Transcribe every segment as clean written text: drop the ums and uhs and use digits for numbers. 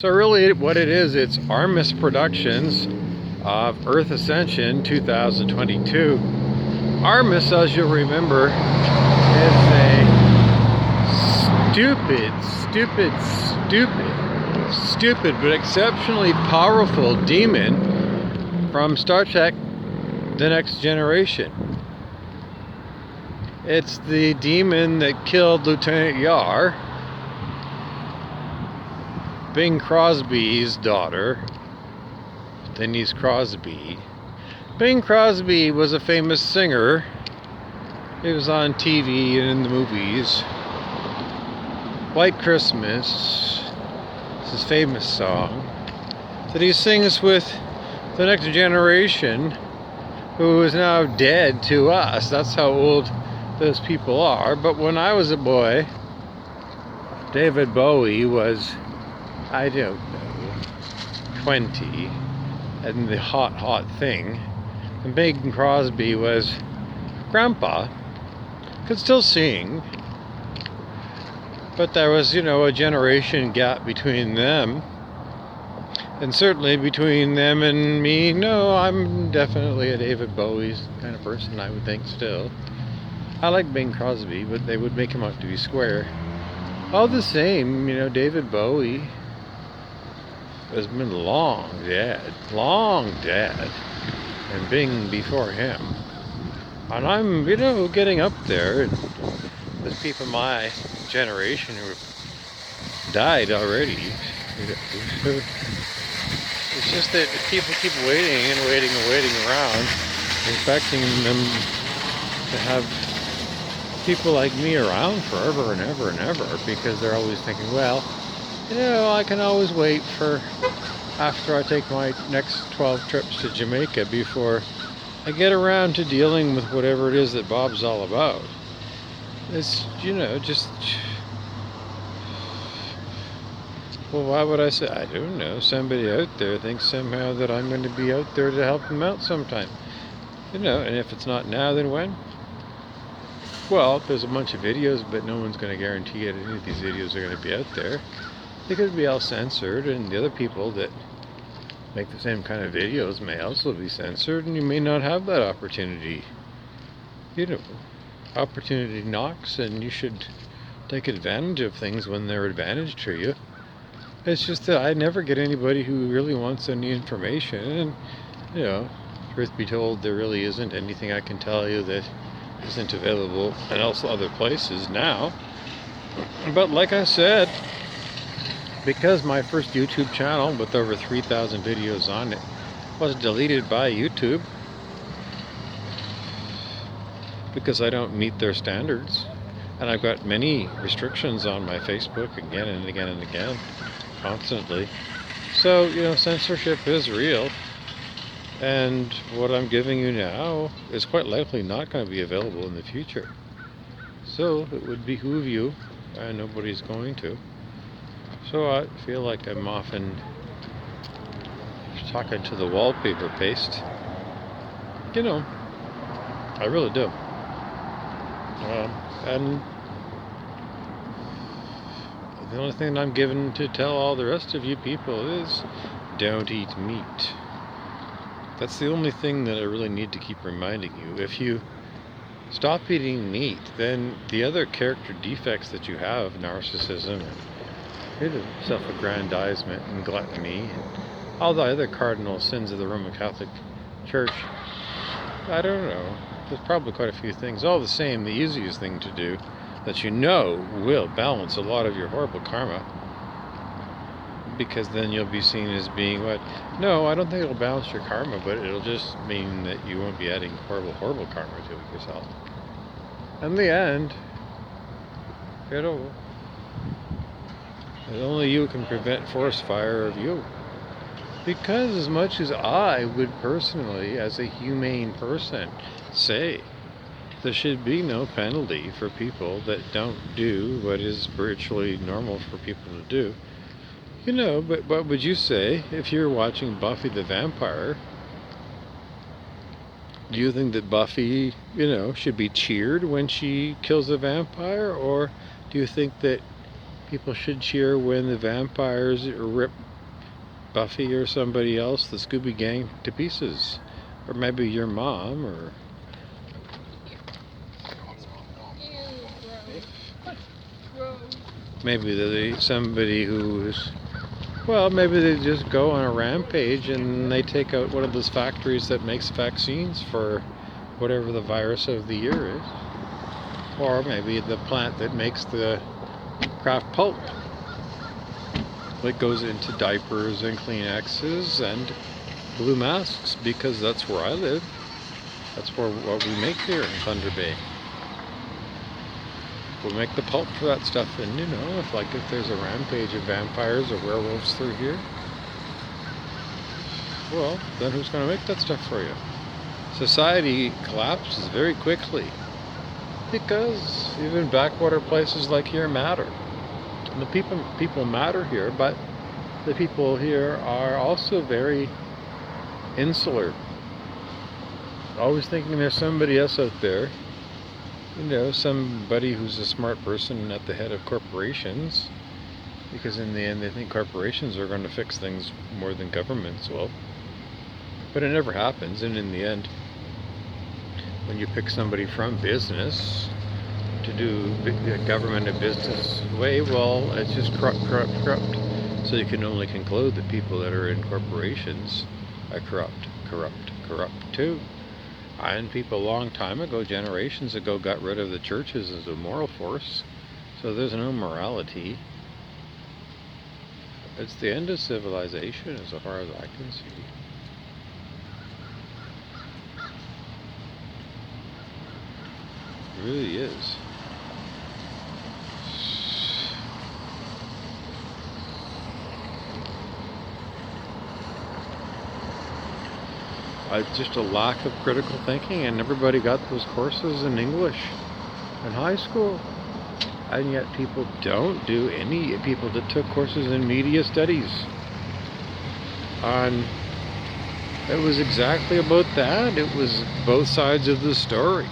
So really what it is, it's Armis Productions of Earth Ascension 2022. Armis, as you'll remember, is a stupid but exceptionally powerful demon from Star Trek The Next Generation. It's the demon that killed Lieutenant Yar, Bing Crosby's daughter, Denise Crosby. Bing Crosby was a famous singer. He was on TV and in the movies. White Christmas is his famous song that he sings with the Next Generation, who is now dead to us. That's how old those people are. But when I was a boy, David Bowie was, I don't know, 20, and the hot thing. And Bing Crosby was grandpa, could still sing, but there was, a generation gap between them. And certainly between them and me, no, I'm definitely a David Bowie kind of person, I would think still. I like Bing Crosby, but they would make him out to be square. All the same, David Bowie has been long dead, and Bing before him. And I'm, getting up there. There's people my generation who have died already. So it's just that people keep waiting around, expecting them to have people like me around forever and ever, because they're always thinking, well, I can always wait for after I take my next 12 trips to Jamaica before I get around to dealing with whatever it is that Bob's all about. It's, just, well, why would I say? I don't know. Somebody out there thinks somehow that I'm going to be out there to help them out sometime. And if it's not now, then when? Well, there's a bunch of videos, but no one's going to guarantee that any of these videos are going to be out there. They could be all censored, and the other people that make the same kind of videos may also be censored, and you may not have that opportunity. Opportunity knocks, and you should take advantage of things when they're advantage to you. It's just that I never get anybody who really wants any information, and, truth be told, there really isn't anything I can tell you that isn't available in also other places now. But like I said, because my first YouTube channel with over 3,000 videos on it was deleted by YouTube because I don't meet their standards, and I've got many restrictions on my Facebook again and again, constantly. So, censorship is real, and what I'm giving you now is quite likely not going to be available in the future. So it would behoove you, and nobody's going to. So I feel like I'm often talking to the wallpaper paste. I really do. And the only thing I'm given to tell all the rest of you people is don't eat meat. That's the only thing that I really need to keep reminding you. If you stop eating meat, then the other character defects that you have, narcissism, self-aggrandizement and gluttony, and all the other cardinal sins of the Roman Catholic Church, I don't know. There's probably quite a few things. All the same, the easiest thing to do that will balance a lot of your horrible karma, because then you'll be seen as being what? No, I don't think it'll balance your karma, but it'll just mean that you won't be adding horrible karma to it yourself. In the end, only you can prevent forest fire of you. Because as much as I would personally, as a humane person, say there should be no penalty for people that don't do what is spiritually normal for people to do, but what would you say if you're watching Buffy the Vampire? Do you think that Buffy, should be cheered when she kills a vampire? Or do you think that people should cheer when the vampires rip Buffy or somebody else, the Scooby Gang, to pieces. Or maybe your mom, or maybe somebody who's, well, maybe they just go on a rampage and they take out one of those factories that makes vaccines for whatever the virus of the year is. Or maybe the plant that makes the craft pulp that goes into diapers and Kleenexes and blue masks, because that's where I live. That's what we make here in Thunder Bay. We'll make the pulp for that stuff, and if there's a rampage of vampires or werewolves through here, well, then who's going to make that stuff for you? Society collapses very quickly because even backwater places like here matter. And the people matter here, but the people here are also very insular. Always thinking there's somebody else out there. Somebody who's a smart person at the head of corporations, because in the end they think corporations are going to fix things more than governments will. But it never happens, and in the end, when you pick somebody from business to do government a business way, well, it's just corrupt. So you can only conclude that people that are in corporations are corrupt too. And people a long time ago, generations ago, got rid of the churches as a moral force. So there's no morality. It's the end of civilization as far as I can see. It really is. Just a lack of critical thinking, and everybody got those courses in English in high school, and yet people don't do any. People that took courses in media studies, and it was exactly about that. It was both sides of the story,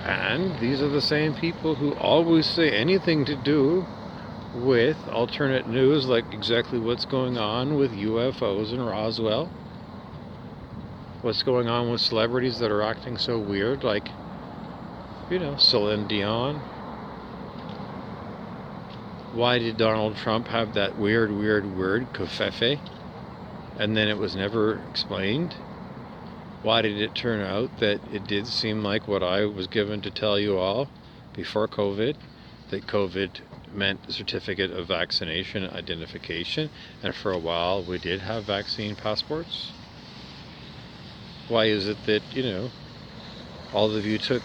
and these are the same people who always say anything to do with alternate news, like exactly what's going on with UFOs in Roswell. What's going on with celebrities that are acting so weird, like, Celine Dion. Why did Donald Trump have that weird word, covfefe, and then it was never explained? Why did it turn out that it did seem like what I was given to tell you all before COVID, that COVID meant certificate of vaccination identification, and for a while we did have vaccine passports? Why is it that, all of you took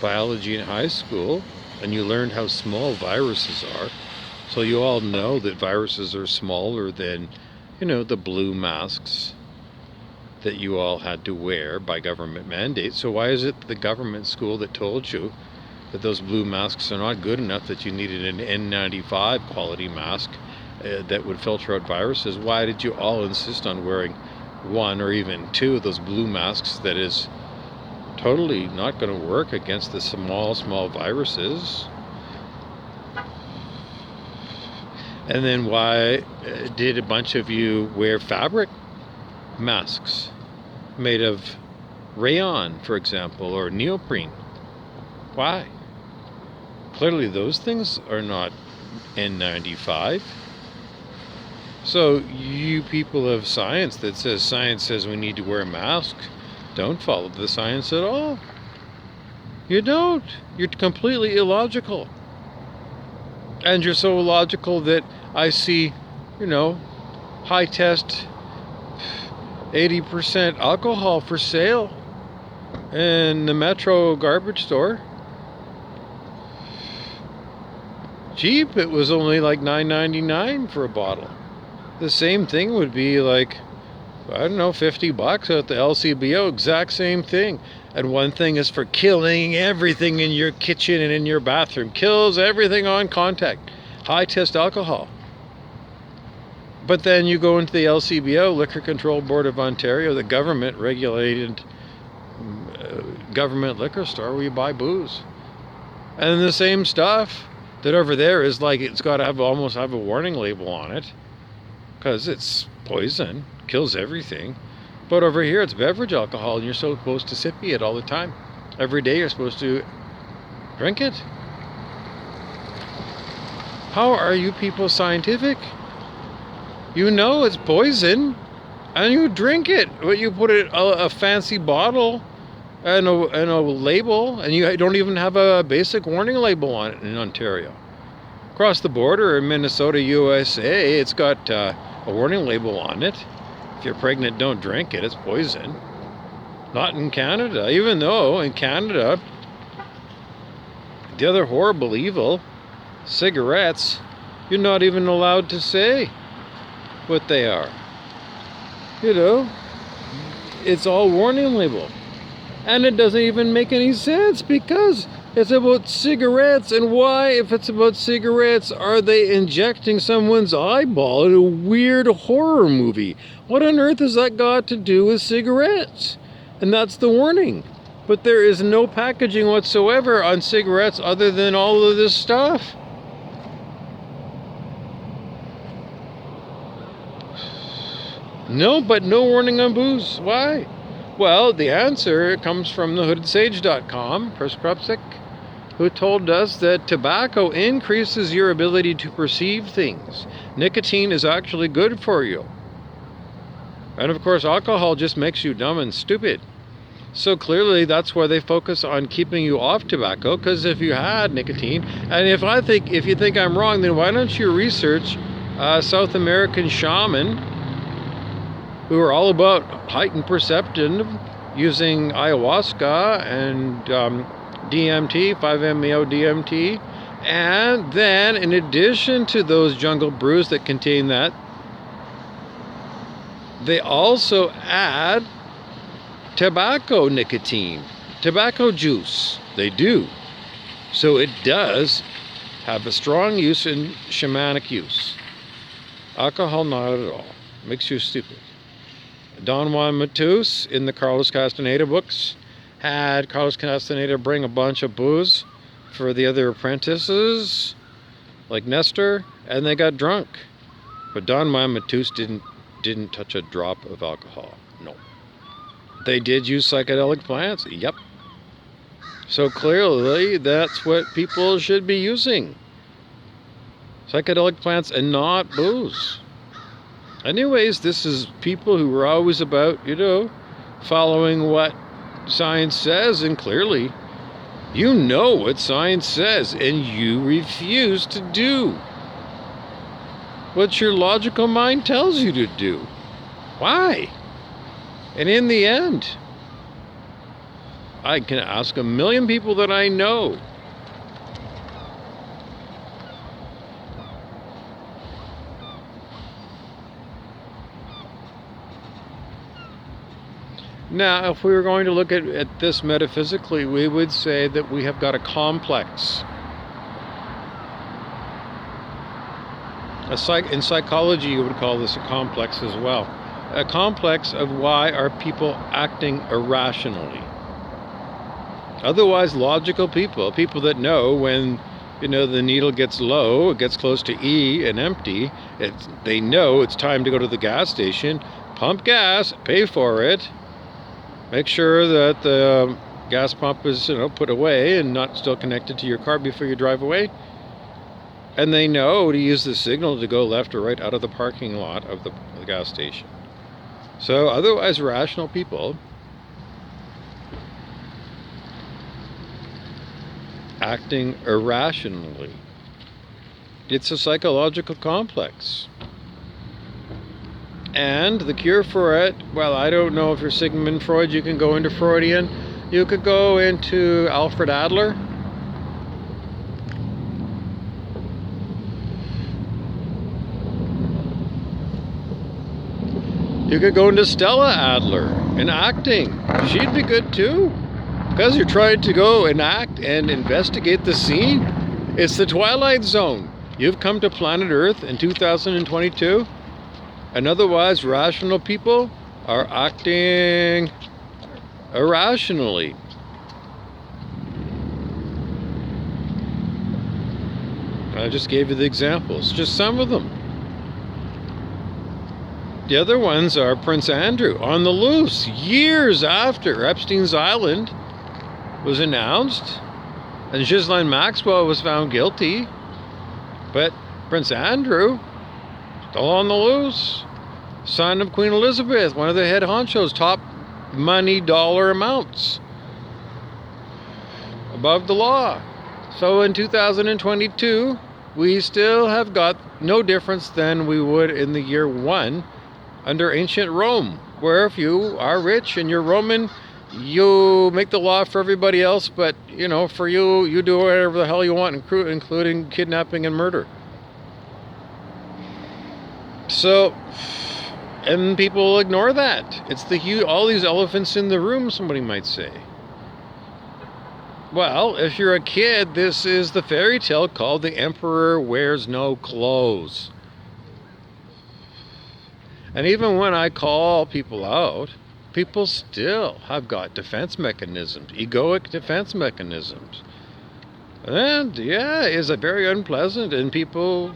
biology in high school and you learned how small viruses are, so you all know that viruses are smaller than, the blue masks that you all had to wear by government mandate? So why is it the government school that told you that those blue masks are not good enough, that you needed an N95 quality mask that would filter out viruses? Why did you all insist on wearing one or even two of those blue masks that is totally not going to work against the small viruses? And then why did a bunch of you wear fabric masks made of rayon, for example, or neoprene? Why? Clearly those things are not N95. So you people of science that science says we need to wear masks, don't follow the science at all. You don't. You're completely illogical. And you're so illogical that I see, high test 80% alcohol for sale in the Metro garbage store. Cheap. It was only like $9.99 for a bottle. The same thing would be like, $50 at the LCBO, exact same thing. And one thing is for killing everything in your kitchen and in your bathroom. Kills everything on contact. High test alcohol. But then you go into the LCBO, Liquor Control Board of Ontario, the government regulated government liquor store where you buy booze. And the same stuff that over there is like, it's got to almost have a warning label on it. because it's poison, kills everything. But over here it's beverage alcohol, and you're supposed to sip it all the time. Every day you're supposed to drink it. How are you people scientific? You know it's poison, and you drink it. But you put it a fancy bottle and a label, and you don't even have a basic warning label on it in Ontario. Across the border in Minnesota, USA, it's got a warning label on it. If you're pregnant, don't drink it. It's poison. Not in Canada, even though in Canada, the other horrible evil, cigarettes, you're not even allowed to say what they are. You know, it's all warning label. And it doesn't even make any sense because it's about cigarettes. And why, if it's about cigarettes, are they injecting someone's eyeball in a weird horror movie? What on earth has that got to do with cigarettes? And that's the warning. But there is no packaging whatsoever on cigarettes other than all of this stuff. No, but no warning on booze. Why? Well, the answer comes from thehoodedsage.com, Chris Krupsik, who told us that tobacco increases your ability to perceive things. Nicotine is actually good for you. And of course, alcohol just makes you dumb and stupid. So clearly that's why they focus on keeping you off tobacco, because if you had nicotine, and if you think I'm wrong, then why don't you research South American shaman who are all about heightened perception using ayahuasca and DMT, 5-MeO DMT, and then in addition to those jungle brews that contain that, they also add tobacco nicotine, tobacco juice. They do. So it does have a strong use in shamanic use. Alcohol, not at all. Makes you stupid. Don Juan Matus in the Carlos Castaneda books had Carlos Castaneda bring a bunch of booze for the other apprentices, like Nestor, and they got drunk. But Don Juan Matus didn't touch a drop of alcohol. No. They did use psychedelic plants. Yep. So clearly that's what people should be using. Psychedelic plants and not booze. Anyways, this is people who were always about, following what science says, and clearly you know what science says and you refuse to do what your logical mind tells you to do. Why? And in the end, I can ask a million people that I know. Now, if we were going to look at this metaphysically, we would say that we have got a complex. In psychology, you would call this a complex as well. A complex of why are people acting irrationally. Otherwise, logical people that know when the needle gets low, it gets close to E and empty, they know it's time to go to the gas station, pump gas, pay for it, make sure that the gas pump is put away and not still connected to your car before you drive away. And they know to use the signal to go left or right out of the parking lot of the gas station. So otherwise rational people acting irrationally. It's a psychological complex. And the cure for it, well, I don't know if you're Sigmund Freud, you can go into Freudian. You could go into Alfred Adler. You could go into Stella Adler in acting. She'd be good too. Because you're trying to go and act and investigate the scene. It's the Twilight Zone. You've come to planet Earth in 2022, and otherwise rational people are acting irrationally. I just gave you the examples, just some of them. The other ones are Prince Andrew on the loose years after Epstein's Island was announced and Ghislaine Maxwell was found guilty. But Prince Andrew, still on the loose, son of Queen Elizabeth, one of the head honchos, top money dollar amounts above the law. So in 2022, we still have got no difference than we would in the year 1 under ancient Rome, where if you are rich and you're Roman, you make the law for everybody else, but for you do whatever the hell you want, including kidnapping and murder. So, and people ignore that. It's all these elephants in the room, somebody might say. Well, if you're a kid, this is the fairy tale called The Emperor Wears No Clothes. And even when I call people out, people still have got defense mechanisms, egoic defense mechanisms. And yeah, it's very unpleasant. And people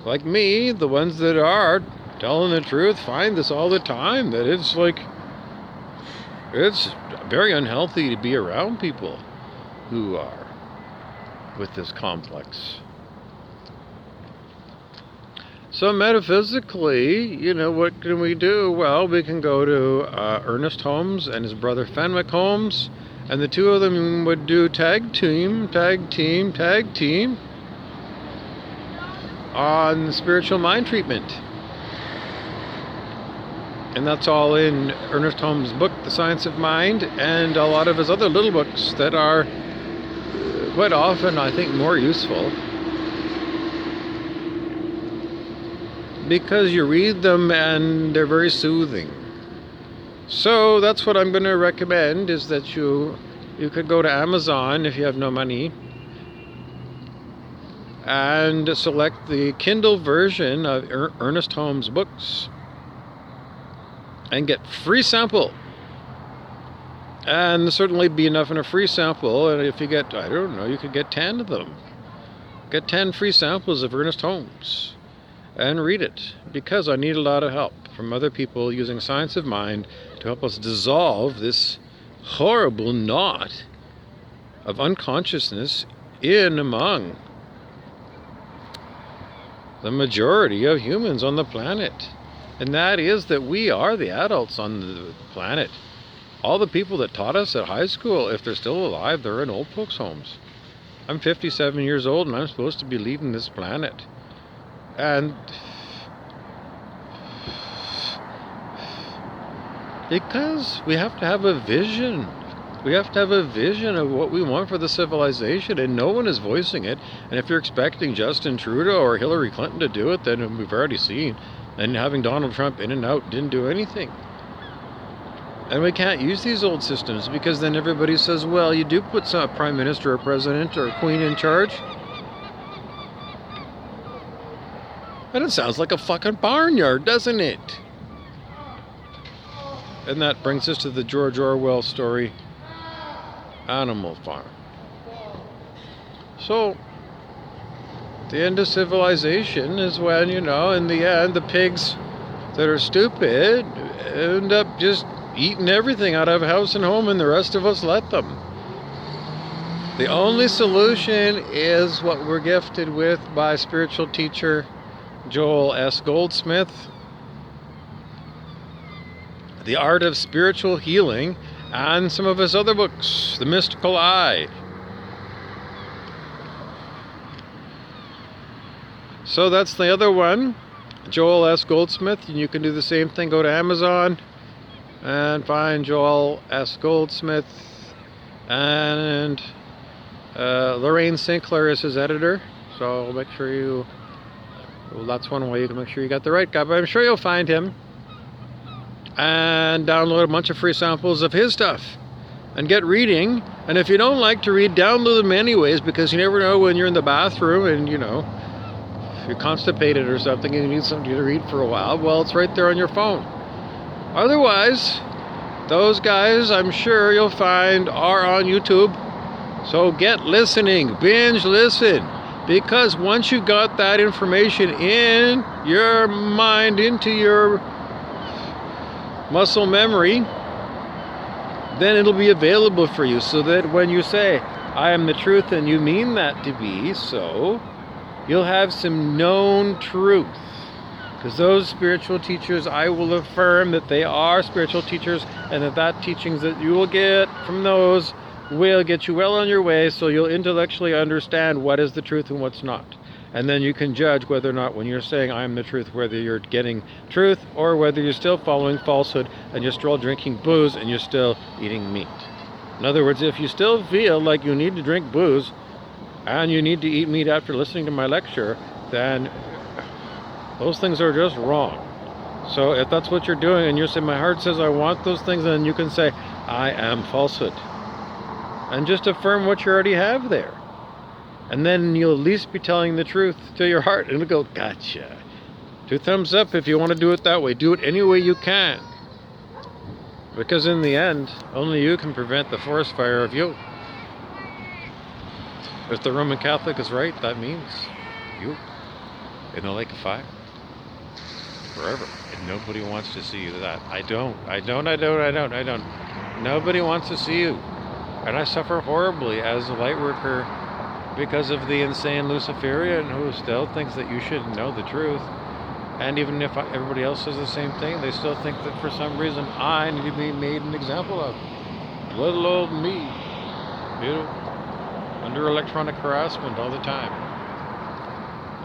like me, the ones that are telling the truth, find this all the time, that it's very unhealthy to be around people who are with this complex. So metaphysically, what can we do? Well, we can go to Ernest Holmes and his brother Fenwick Holmes, and the two of them would do tag team on spiritual mind treatment. And that's all in Ernest Holmes' book, The Science of Mind, and a lot of his other little books that are quite often, I think, more useful. Because you read them and they're very soothing. So that's what I'm going to recommend, is that you could go to Amazon if you have no money and select the Kindle version of Ernest Holmes' books and get free sample. And certainly be enough in a free sample, and if you get, you could get 10 of them. Get 10 free samples of Ernest Holmes and read it, because I need a lot of help from other people using science of mind to help us dissolve this horrible knot of unconsciousness in among the majority of humans on the planet. And that is that we are the adults on the planet. All the people that taught us at high school, if they're still alive, they're in old folks' homes. I'm 57 years old and I'm supposed to be leaving this planet. And because we have to have a vision. We have to have a vision of what we want for the civilization, and no one is voicing it. And if you're expecting Justin Trudeau or Hillary Clinton to do it, then we've already seen. And having Donald Trump in and out didn't do anything. And we can't use these old systems, because then everybody says, well, you do put some prime minister or president or queen in charge. And it sounds like a fucking barnyard, doesn't it? And that brings us to the George Orwell story, Animal Farm. So, the end of civilization is when, in the end, the pigs that are stupid end up just eating everything out of house and home, and the rest of us let them. The only solution is what we're gifted with by spiritual teacher Joel S. Goldsmith, The Art of Spiritual Healing, and some of his other books, The Mystical Eye. So that's the other one, Joel S. Goldsmith, and you can do the same thing. Go to Amazon and find Joel S. Goldsmith, and Lorraine Sinclair is his editor, so make sure that's one way you can make sure you got the right guy, but I'm sure you'll find him. And download a bunch of free samples of his stuff and get reading. And if you don't like to read, download them anyways, because you never know when you're in the bathroom and if you're constipated or something and you need something to read for a while, well, it's right there on your phone. Otherwise, those guys, I'm sure you'll find, are on YouTube. So get listening, binge listen, Because once you got that information in your mind, into your muscle memory, then it'll be available for you, so that when you say, I am the truth, and you mean that to be so, you'll have some known truth. Because those spiritual teachers, I will affirm that they are spiritual teachers, and that teachings that you will get from those will get you well on your way, so you'll intellectually understand what is the truth and what's not. And then you can judge whether or not, when you're saying I am the truth, whether you're getting truth or whether you're still following falsehood and you're still drinking booze and you're still eating meat. In other words, if you still feel like you need to drink booze and you need to eat meat after listening to my lecture, then those things are just wrong. So if that's what you're doing and you're saying, my heart says I want those things, then you can say, I am falsehood. And just affirm what you already have there. And then you'll at least be telling the truth to your heart, and it'll go, gotcha. 2 thumbs up if you want to do it that way. Do it any way you can. Because in the end, only you can prevent the forest fire of you. If the Roman Catholic is right, that means you in the lake of fire. Forever. And nobody wants to see you that. I don't. Nobody wants to see you. And I suffer horribly as a light worker because of the insane Luciferian who still thinks that you should know the truth. And even if everybody else says the same thing, they still think that for some reason I need to be made an example of. Little old me, you know, under electronic harassment all the time.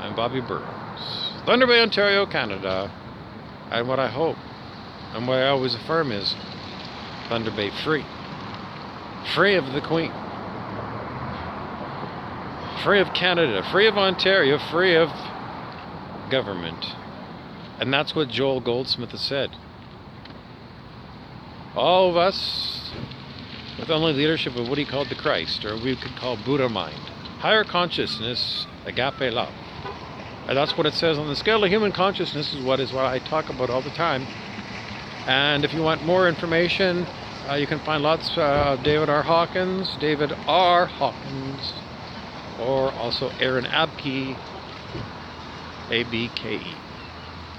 I'm Bobby Burns, Thunder Bay, Ontario, Canada. And what I hope, and what I always affirm is Thunder Bay free. Free of the Queen. Free of Canada. Free of Ontario. Free of government. And that's what Joel Goldsmith has said. All of us, with only leadership of what he called the Christ, or we could call Buddha mind. Higher consciousness, agape love. And that's what it says on the scale of human consciousness, is what I talk about all the time. And if you want more information, you can find lots of David R. Hawkins, or also Aaron Abke, ABKE.